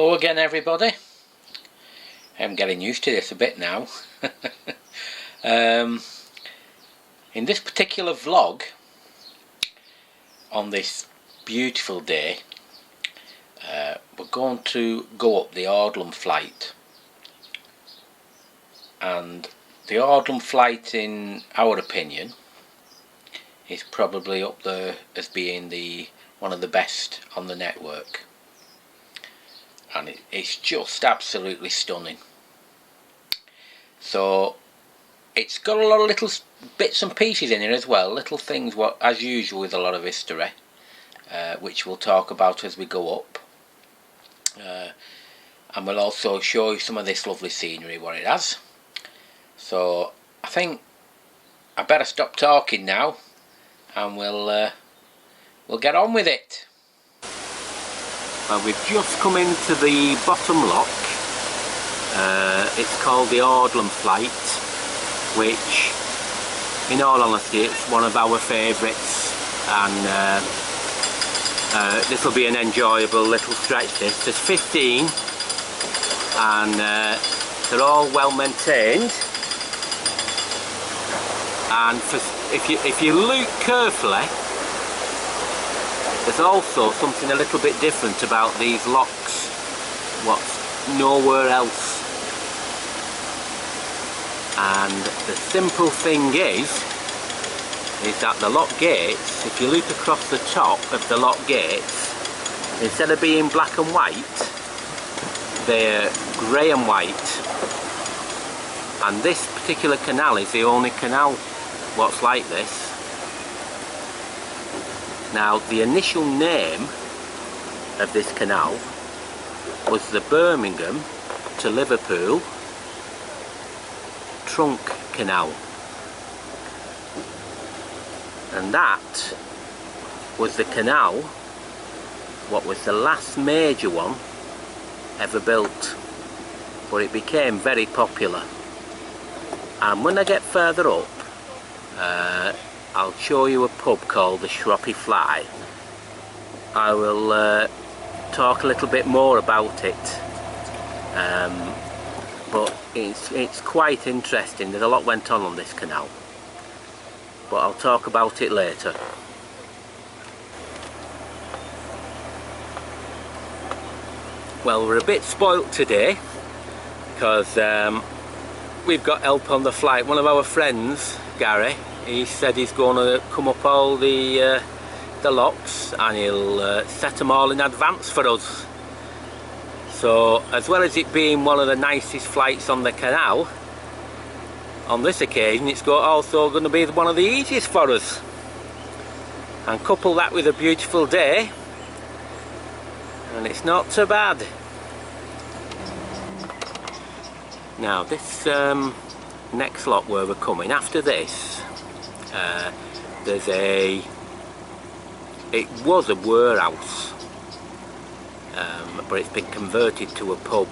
Hello again everybody. I'm getting used to this a bit now. In this particular vlog, on this beautiful day, we're going to go up the Audlem flight. And the Audlem flight, in our opinion, is probably up there as being one of the best on the network. And it's just absolutely stunning. So it's got a lot of little bits and pieces in it as well, little things, what as usual with a lot of history, which we'll talk about as we go up, and we'll also show you some of this lovely scenery what it has. So I think I better stop talking now, and we'll get on with it. Well, we've just come into the bottom lock. It's called the Audlem flight, which in all honesty it's one of our favourites, and this will be an enjoyable little stretch. There's 15 and they're all well maintained, and if you look carefully, there's also something a little bit different about these locks, what's nowhere else. And the simple thing is that the lock gates, if you look across the top of the lock gates, instead of being black and white, they're grey and white. And this particular canal is the only canal what's like this. Now, the initial name of this canal was the Birmingham to Liverpool Trunk Canal, and that was the canal what was the last major one ever built, but it became very popular. And when I get further up, I'll show you a pub called the Shroppie Fly. I will talk a little bit more about it, but it's quite interesting. There's a lot went on this canal, but I'll talk about it later. Well, we're a bit spoilt today because we've got help on the flight. One of our friends, Gary, he said he's going to come up all the locks, and he'll set them all in advance for us. So as well as it being one of the nicest flights on the canal, on this occasion it's also going to be one of the easiest for us. And couple that with a beautiful day, and it's not so bad. Now this next lock where we're coming, after this, it was a warehouse, but it's been converted to a pub,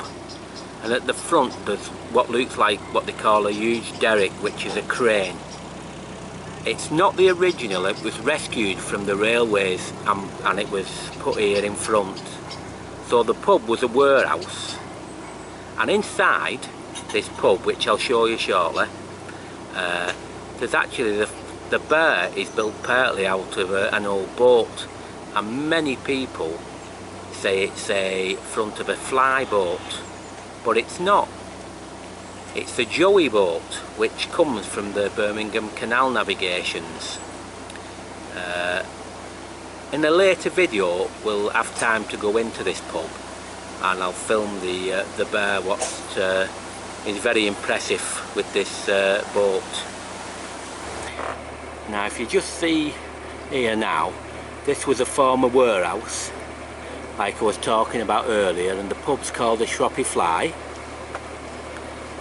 and at the front there's what looks like what they call a huge derrick, which is a crane. It's not the original, it was rescued from the railways, and it was put here in front. So the pub was a warehouse, and inside this pub, which I'll show you shortly, there's actually the bar is built partly out of an old boat, and many people say it's a front of a flyboat, but it's not. It's the Joey boat, which comes from the Birmingham Canal navigations. In a later video we'll have time to go into this pub, and I'll film the bar, what is very impressive with this boat. Now if you just see here now, this was a former warehouse like I was talking about earlier, and the pub's called the Shroppie Fly.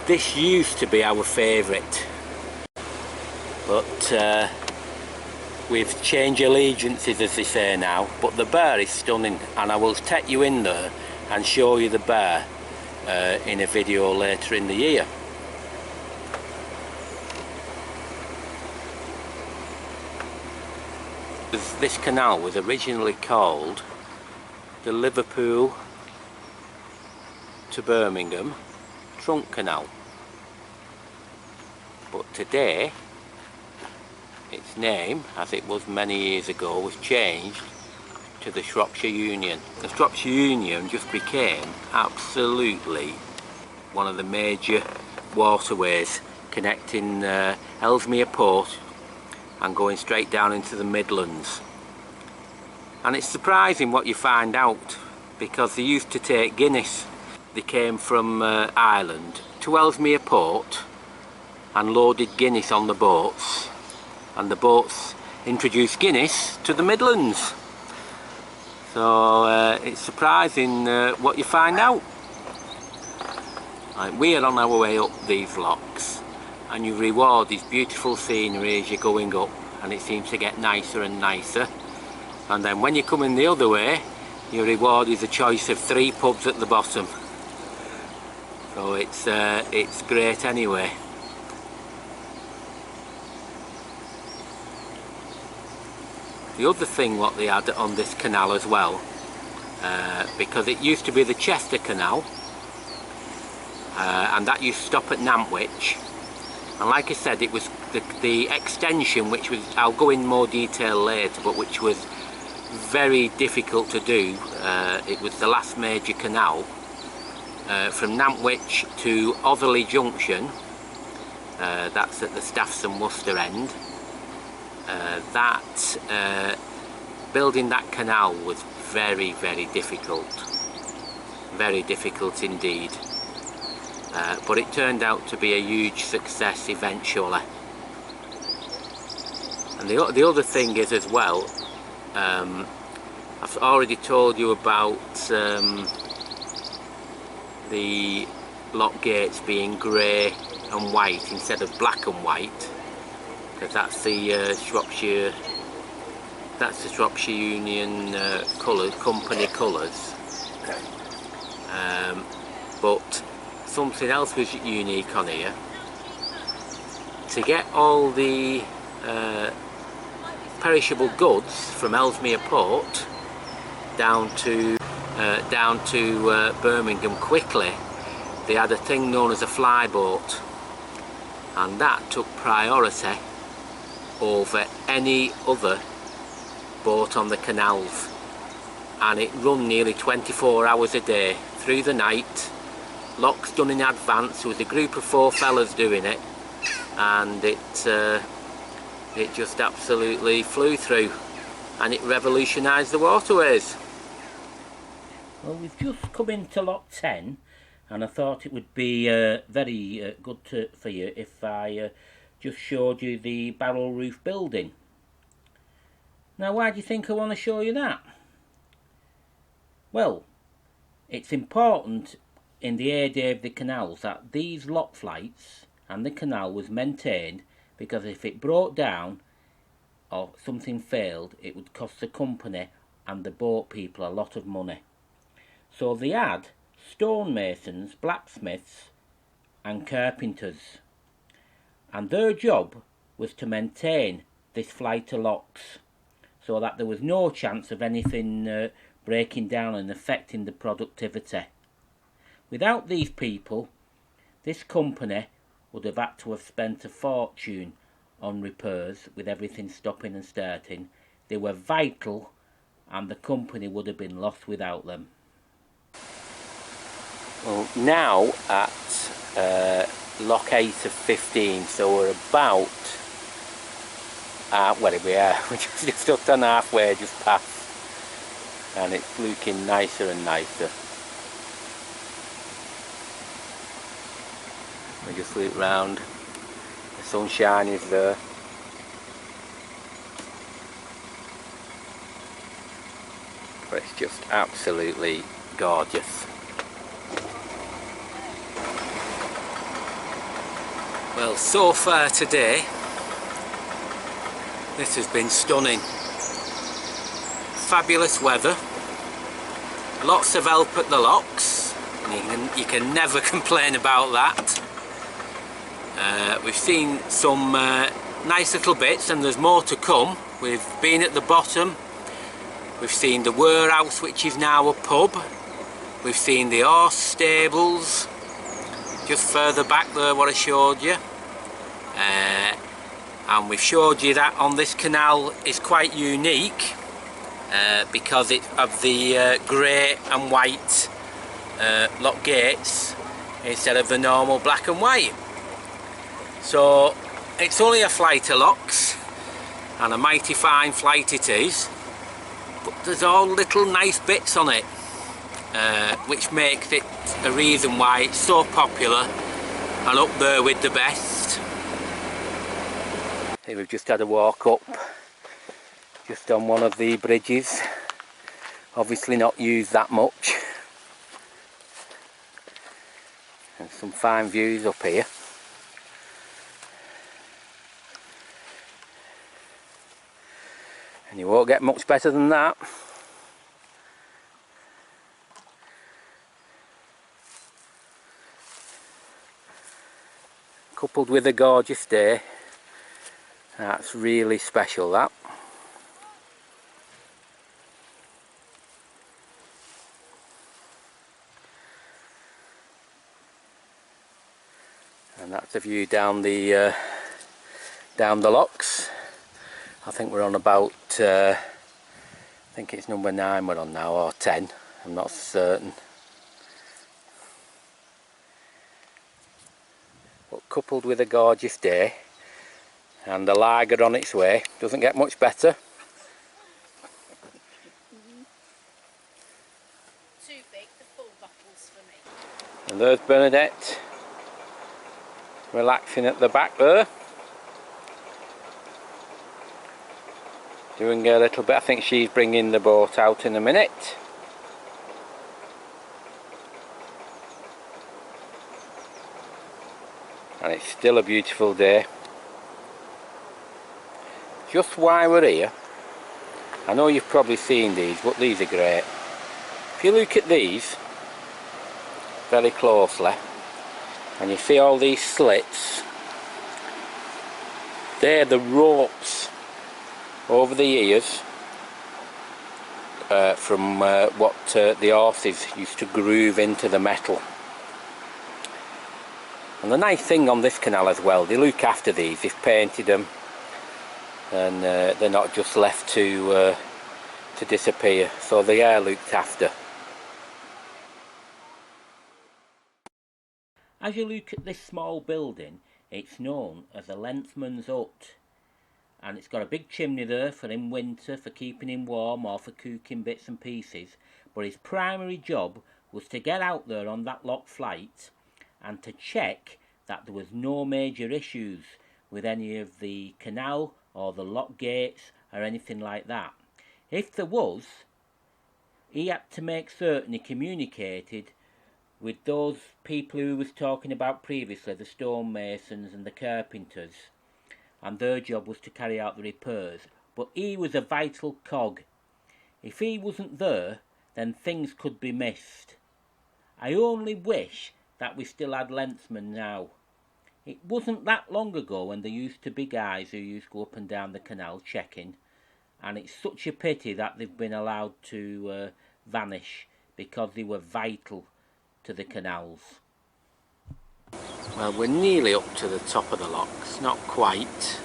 This used to be our favourite, but we've changed allegiances, as they say now. But the bar is stunning, and I will take you in there and show you the bar in a video later in the year. This canal was originally called the Liverpool to Birmingham trunk canal, but today its name, as it was many years ago, was changed to the Shropshire Union. The Shropshire Union just became absolutely one of the major waterways connecting Ellesmere Port and going straight down into the Midlands. And it's surprising what you find out, because they used to take Guinness. They came from Ireland to Ellesmere Port and loaded Guinness on the boats, and the boats introduced Guinness to the Midlands. So it's surprising what you find out. Like, we are on our way up these locks, and you reward this beautiful scenery as you're going up, and it seems to get nicer and nicer. And then when you're coming the other way, your reward is a choice of 3 pubs at the bottom. So it's great anyway. The other thing what they had on this canal as well, because it used to be the Chester Canal, and that used to stop at Nantwich, and like I said, it was the extension, which was, I'll go in more detail later, but which was very difficult to do. It was the last major canal from Nantwich to Otherley Junction, that's at the Staffs and Worcester end. Building that canal was very, very difficult indeed, but it turned out to be a huge success eventually. And the other thing is as well, I've already told you about the lock gates being grey and white instead of black and white, because that's the Shropshire Union company colours. But something else was unique on here. To get all the perishable goods from Ellesmere Port down to Birmingham quickly, they had a thing known as a flyboat, and that took priority over any other boat on the canals, and it run nearly 24 hours a day through the night. Locks done in advance. There was a group of 4 fellas doing it, and it just absolutely flew through, and it revolutionised the waterways. Well, we've just come into Lock 10, and I thought it would be very good for you if I just showed you the barrel roof building. Now, why do you think I want to show you that? Well, it's important in the heyday of the canals that these lock flights and the canal was maintained, because if it broke down or something failed, it would cost the company and the boat people a lot of money. So they had stonemasons, blacksmiths and carpenters, and their job was to maintain this flight of locks, so that there was no chance of anything breaking down and affecting the productivity. Without these people, this company would have had to have spent a fortune on repairs, with everything stopping and starting. They were vital, and the company would have been lost without them. Well, now at Lock 8 of 15, so we're about, well, we are, we're just up on halfway, just past, and it's looking nicer and nicer. We just look round, the sunshine is there. But it's just absolutely gorgeous. Well, so far today, this has been stunning. Fabulous weather, lots of help at the locks, and you can never complain about that. We've seen some nice little bits, and there's more to come. We've been at the bottom, we've seen the warehouse, which is now a pub, We've seen the horse stables just further back there, what I showed you, and we've showed you that on this canal is quite unique because it's of the grey and white lock gates instead of the normal black and white. So it's only a flight of locks, and a mighty fine flight it is, but there's all little nice bits on it, which makes it a reason why it's so popular and up there with the best. Here we've just had a walk up just on one of the bridges, obviously not used that much, and some fine views up here. And you won't get much better than that. Coupled with a gorgeous day, that's really special, that. And that's a view down the locks. I think we're on about, I think it's number 9 we're on now, or 10, I'm not certain. But coupled with a gorgeous day and the lager on its way, doesn't get much better. Too big, the full bottles for me. And there's Bernadette relaxing at the back there, doing a little bit. I think she's bringing the boat out in a minute. And it's still a beautiful day. Just while we're here, I know you've probably seen these, but these are great. If you look at these very closely, and you see all these slits, they're the ropes over the years from what the horses used to groove into the metal. And the nice thing on this canal as well, they look after these, they've painted them, and they're not just left to disappear, so they are looked after. As you look at this small building, it's known as a lensman's hut, and it's got a big chimney there for in winter, for keeping him warm or for cooking bits and pieces, but his primary job was to get out there on that lock flight and to check that there was no major issues with any of the canal or the lock gates or anything like that. If there was, he had to make certain he communicated with those people who was talking about previously, the stonemasons and the carpenters, and their job was to carry out the repairs. But he was a vital cog. If he wasn't there, then things could be missed. I only wish that we still had lensmen now. It wasn't that long ago when there used to be guys who used to go up and down the canal checking, and it's such a pity that they've been allowed to vanish, because they were vital to the canals. Well, we're nearly up to the top of the locks, not quite.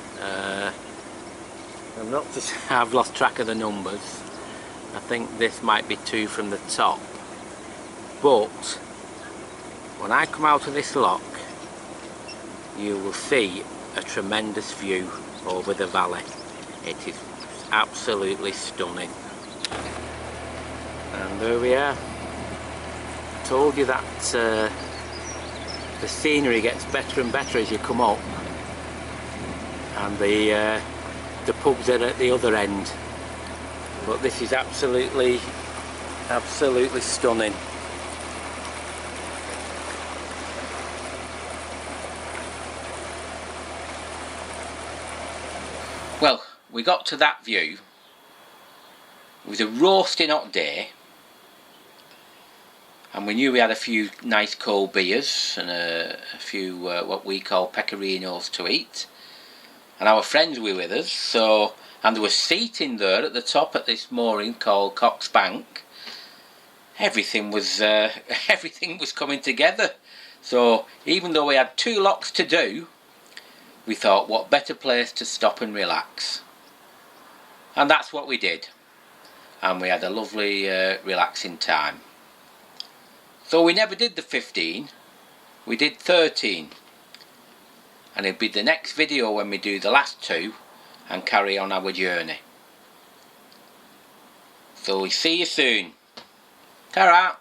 I've lost track of the numbers. I think this might be 2 from the top. But when I come out of this lock, you will see a tremendous view over the valley. It is absolutely stunning. And there we are. I told you that the scenery gets better and better as you come up, and the pubs are at the other end, but this is absolutely stunning. Well, we got to that view. It was a roasting hot day, and we knew we had a few nice cold beers and a few what we call pecorinos to eat, and our friends were with us, and there was seating there at the top at this mooring called Cock's Bank, everything was coming together. So even though we had 2 locks to do, we thought what better place to stop and relax, and that's what we did, and we had a lovely relaxing time. So we never did the 15, we did 13, and it'll be the next video when we do the last 2 and carry on our journey. So we see you soon. Ta-ra!